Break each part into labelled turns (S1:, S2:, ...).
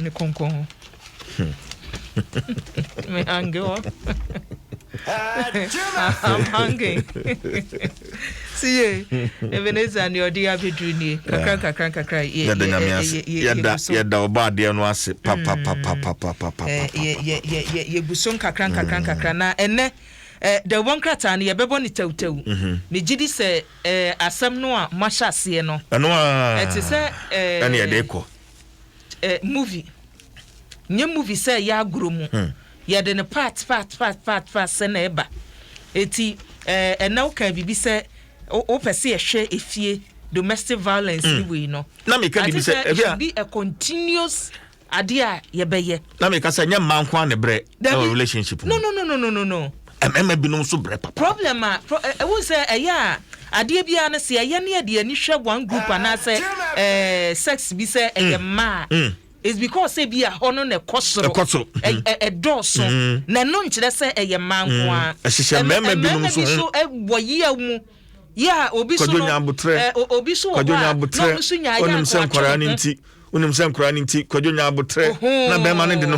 S1: me konkon. Me hungry. I'm hungry. See, Ebenezer and your dear Bedrini, kakra.
S2: Yeah, bad dear no ase papa.
S1: Ye buson kakra na ene the one krata na ye bebo ni tewtew. Me gidi se asem no a mahase no.
S2: Eno a
S1: Eti se
S2: ene ye de ko.
S1: Movie. Nye movie se ya agromu. Ye de ne part se na eba. Eti ena wo kan bibi se o pese ye hwe efie domestic violence ni we no.
S2: Na me ka bibi se
S1: be a continuous idea ye beye.
S2: Na me ka se nya man kwa ne bre relationship.
S1: No.
S2: Emma binom so bre papa.
S1: Problem we say eya ade bia na se eya ne ade ani hwe one group na say sex bi say eya ma. It's because say be a hono ne kosoro e doso na no nkire say eye manwa
S2: ehye mema binum so
S1: boyi amu ya obi so obi so no so nya ya
S2: onim sem kwara nti kwadonya abotre na be ma ne de no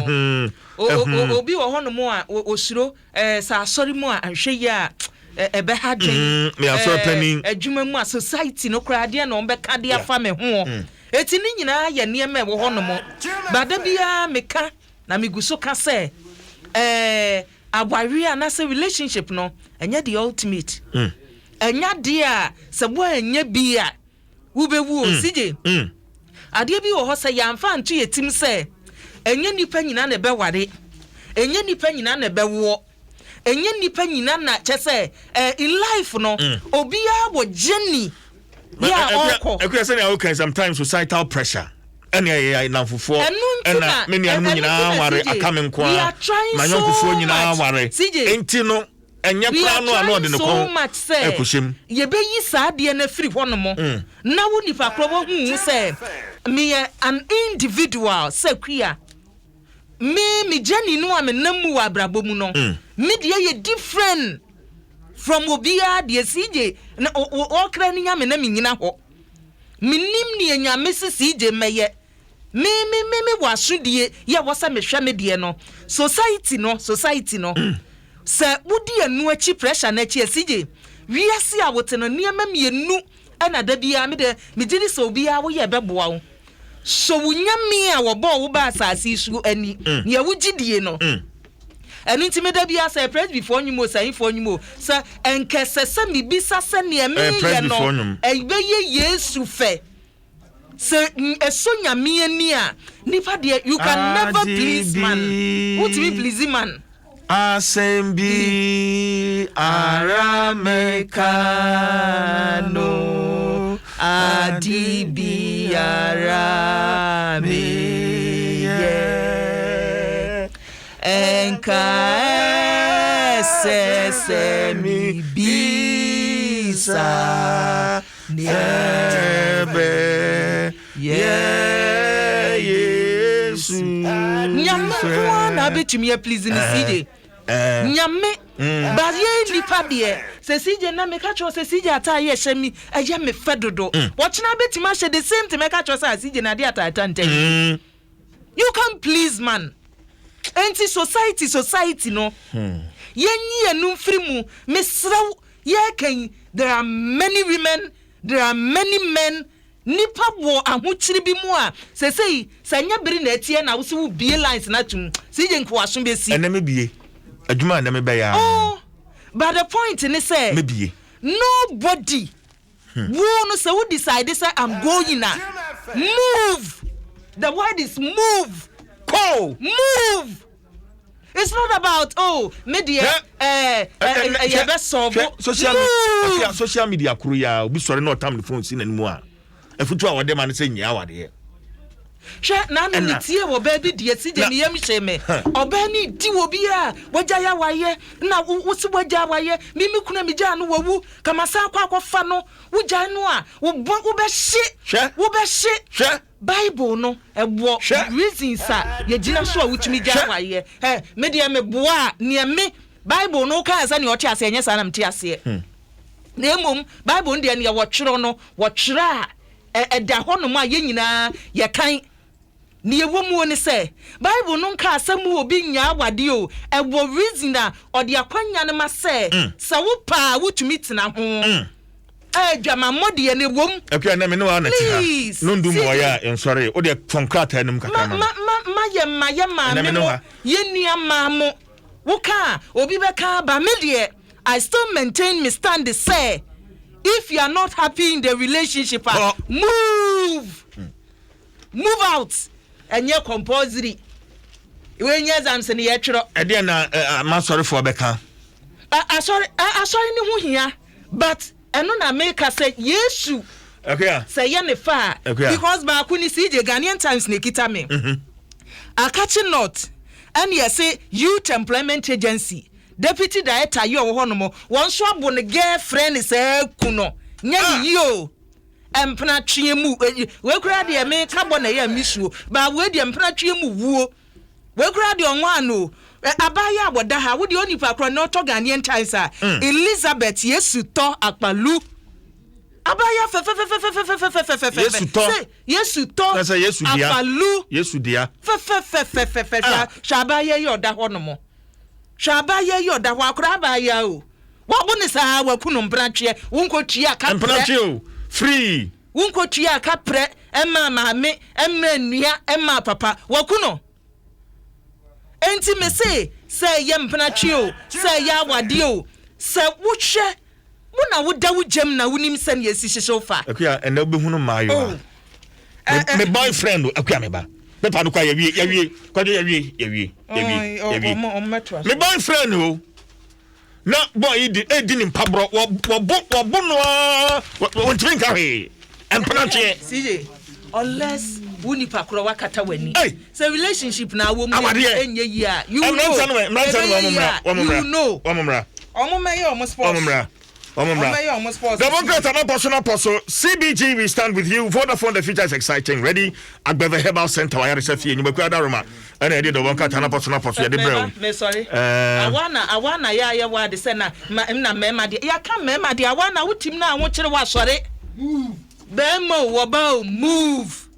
S1: obi wo hono mo a osuro sa asori mo a anhwe ya ebe ha dwen
S2: me asoro pani
S1: adwuma mu a society no kra de na on be ka de afa me ho eti ni nyina ye niema wo hono mo bada bia meka na miguso ka se abware na se relationship no enya the ultimate enya dia se bo enya bia wo bewu osije ade bi wo ho se yamfa nto yetim se enya nipa nyina na be ware enya nipa nyina na be wo enya nipa nyina na chese in life no obi a wo journey. Yeah,
S2: okay, okay, sometimes societal pressure. Any na fufo na me nia no nyina ware akamen kwa ma yonkufo nyina ware enti no enye pra no ano de ne kon ekoshim
S1: ye be yi sa de na free ho no mo na wo nipa krobo hu se me an individual se kwia me journey no am namu wa abrabom no me de ye different from obia de CJ na okra ni nyame na me nyina ho minim ni nyame se CJ meye me wasudie ye wosa me hwe me de no society no se wodi anu achi pressure na achi CJ wiase a wote no niam mienu ana da bia me de me gidi so obia wo ye beboa wo so wunyame a wo bo wo ba asase su ani ne wugidie no enu ntime da bia say press before nyumo say for nyumo say enkesese mi bisa se ne me ye no ebe ye Yesu fe say eso nyame ani a nipa de you can never please man what me please man
S2: asembi aramekano
S1: adibi arame enka se mi bisa
S2: nebe Yesu
S1: nyame na betumi please ni CJ nyame ba ye nipa de se CJ na me ka cho se CJ ata ye hye eye me fedodo watchna betumi hye the same to me ka cho se CJ na de ata ntantani you can please man anti society no yenyi enu mfirimu mesraw ye kan there are many women there are many men nipa wo ahochiri bi mu a sesei sanya biri na etie na wo se wo bie lines na tum CJ nko aso besi
S2: eneme bie adwuma na me be ya
S1: but the point ni say
S2: me bie
S1: nobody wo no say wo decide say I'm going na move the word is move
S2: go
S1: move. It's not about media
S2: social media kuru ya obi sori na otam the phone si nanimu a afutu a wode ma ne say nyia wade
S1: hwe na no nitie wo ba bi die si je ne yam hye me oba ni di wo bi a wagya ya waye na wo si wagya waye mimi kuna mi gya no wawu kama sa akwa fa no wo gya no a wo be hye Bible no ebo reasons a ye gina so a wutumi gya waye me de me boa ne me Bible no ka asa ne o tia ase enye sa na mti ase na emom Bible no de ne ye wo twero no wo twera da ho no ma ye nyina ye kan ni ewomu oni say Bible no nka asemu obi nya awade o e wo reason a odi akwanya ne ma say se wo pa wutumi tena ho dwama mode ne wom
S2: okay na me no wa na ti ha no ndum wo ya ensori o de fonkrata enum kaka
S1: ma ye nua ma mo wo ka obi be ka ba me de I still maintain me stand to say if you are not happy in the relationship move out and you compulsory when you answer the etro
S2: e de na ma sorry for beka
S1: sorry ni hu hia but eno na make say yesu
S2: okay
S1: say ye ne fa because ba ku ni CJ Ghanaian Times ne kita me akachi not and you say youth employment agency deputy director you wo hono won so abo ne girlfriend say kuno nya yi o empna twe mu we kura de me ka bo na ya misuo ba we de empna twe mu wuo we kura de onwa no abaya aboda ha wo de onipa kro no to Ghanaian Times Elizabeth Yesu to akpalu abaya fe Yesu to akpalu
S2: Yesu dia
S1: fe shabaya yoda hono mo shabaya yoda wa kura abaya o wo bo ne sa wa kunu mpratwe wonko tua ka
S2: mpratwe free
S1: wonko tua ka pre emma maame emma nua emma papa wakuno enti me say ye mpratwe o say ya wade o say wohwe mo na woda wo jam na wonim se ne yesi hyehyɛ fa
S2: akuya ena obehunu maayo me boyfriend akuya me ba me pa no kwa yawie kwade yawie me boyfriend o na boy di ni mpabro wo no won twinka he empathy
S1: CJ unless wuni pakro wakata wani so relationship na wo mu enye yi a you know omumeye omusport
S2: Democrats are not personal person. CBG, we stand with you. Vodafone, the future is exciting. Ready? Agbeve Herbal Center. I receive you. You make that Roma. And I did the one cut. Not personal person.
S1: Me sorry. I wanna ya word say na mema di. Ya kan mema di. I wanna utim na won chire wa sorry. Bemo wo ba move.